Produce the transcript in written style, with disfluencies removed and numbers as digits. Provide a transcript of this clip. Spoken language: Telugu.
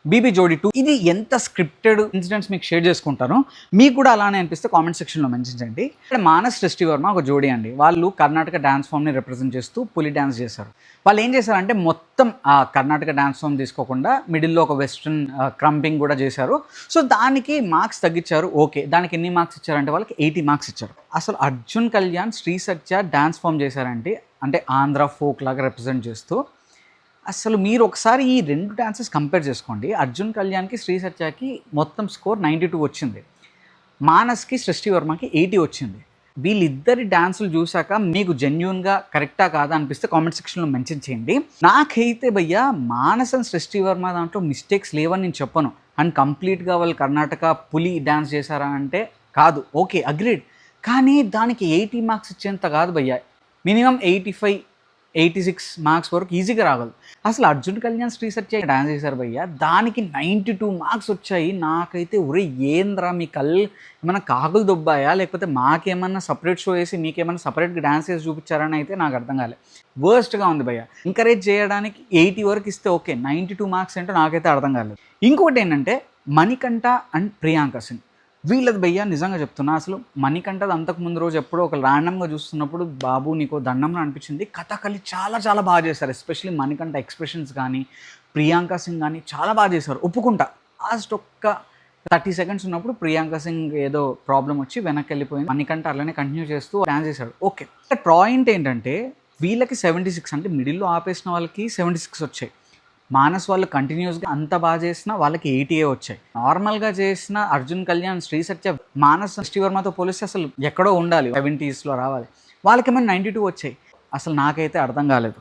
బీబీ జోడీ 2 ఇది ఎంత స్క్రిప్టెడ్ ఇన్సిడెంట్స్ మీకు షేర్ చేసుకుంటానో మీకు కూడా అలానే అనిపిస్తే కామెంట్ సెక్షన్లో మెన్షన్ చేయండి. ఇక్కడ మానస్ సృష్టి వర్మ ఒక జోడీ అండి. వాళ్ళు కర్ణాటక డాన్స్ ఫామ్ని రిప్రజెంట్ చేస్తూ పులి డాన్స్ చేశారు. వాళ్ళు ఏం చేశారంటే మొత్తం ఆ కర్ణాటక డాన్స్ ఫామ్ తీసుకోకుండా మిడిల్లో ఒక వెస్ట్రన్ క్రంపింగ్ కూడా చేశారు. సో దానికి మార్క్స్ తగ్గించారు. ఓకే, దానికి ఎన్ని మార్క్స్ ఇచ్చారంటే వాళ్ళకి 80 మార్క్స్ ఇచ్చారు. అసలు అర్జున్ కళ్యాణ్, శ్రీ సత్య డాన్స్ ఫామ్ చేశారంటే అంటే ఆంధ్ర ఫోక్ లాగా రిప్రజెంట్ చేస్తూ అసలు మీరు ఒకసారి ఈ 2 డాన్సెస్ కంపేర్ చేసుకోండి. అర్జున్ కళ్యాణ్కి, శ్రీ సత్యకి మొత్తం స్కోర్ 92 వచ్చింది. మానస్కి, సృష్టి వర్మకి 80 వచ్చింది. వీళ్ళిద్దరి డాన్సులు చూశాక మీకు జెన్యూన్గా కరెక్టా కాదా అనిపిస్తే కామెంట్ సెక్షన్లో మెన్షన్ చేయండి. నాకైతే భయ్యా మానస్ అండ్ సృష్టి వర్మ దాంట్లో మిస్టేక్స్ లేవని నేను చెప్పను. అండ్ కంప్లీట్గా వాళ్ళు కర్ణాటక పులి డాన్స్ చేశారా అంటే కాదు, ఓకే అగ్రీడ్. కానీ దానికి 80 మార్క్స్ ఇచ్చేంత కాదు భయ్యా. మినిమం 85, 86 మార్క్స్ వరకు ఈజీగా రాగలదు. అసలు అర్జున్ కళ్యాణ్, శ్రీ సత్య డాన్స్ చేశారు భయ్య, దానికి 92 మార్క్స్ వచ్చాయి. నాకైతే ఒరే ఏంద్రా మీ కళ్ళు ఏమైనా కాకులు దొబ్బాయా, లేకపోతే మాకేమన్నా సపరేట్ షో వేసి మీకేమన్నా సపరేట్గా డాన్స్ చేసి చూపించారని అయితే నాకు అర్థం కాలేదు. వర్స్ట్గా ఉంది భయ్య. ఎంకరేజ్ చేయడానికి 80 వరకు ఇస్తే ఓకే, 92 మార్క్స్ అంటే నాకైతే అర్థం కాలేదు. ఇంకొకటి ఏంటంటే మణికంఠ అండ్ ప్రియాంక సింగ్, వీళ్ళది భయ్యా నిజంగా చెప్తున్నా. అసలు మణికంఠది అంతకుముందు రోజు ఎప్పుడో ఒక ర్యాండమ్గా చూస్తున్నప్పుడు బాబు నీకు దండం అనిపించింది. కథకళి చాలా చాలా బాగా చేశారు. ఎస్పెషల్లీ మణికంఠ ఎక్స్ప్రెషన్స్ కానీ, ప్రియాంక సింగ్ కానీ చాలా బాగా చేశారు. ఒప్పుకుంటా. లాస్ట్ ఒక్క 30 సెకండ్స్ ఉన్నప్పుడు ప్రియాంక సింగ్ ఏదో ప్రాబ్లం వచ్చి వెనక్కి వెళ్ళిపోయింది. మణికంఠ అట్లనే కంటిన్యూ చేస్తూ డాన్స్ చేశాడు. ఓకే, పాయింట్ ఏంటంటే వీళ్ళకి 76 అంటే మిడిల్లో ఆపేసిన వాళ్ళకి 76 వచ్చాయి. మానస్ వాళ్ళు కంటిన్యూస్గా అంత బాగా చేసినా వాళ్ళకి 80 వచ్చాయి. నార్మల్గా చేసిన అర్జున్ కళ్యాణ్, శ్రీ సత్య, మానస్ శ్రీ వర్మతో పోలిస్తే అసలు ఎక్కడో ఉండాలి, 70sలో రావాలి. వాళ్ళకేమైనా 92 వచ్చాయి. అసలు నాకైతే అర్థం కాలేదు.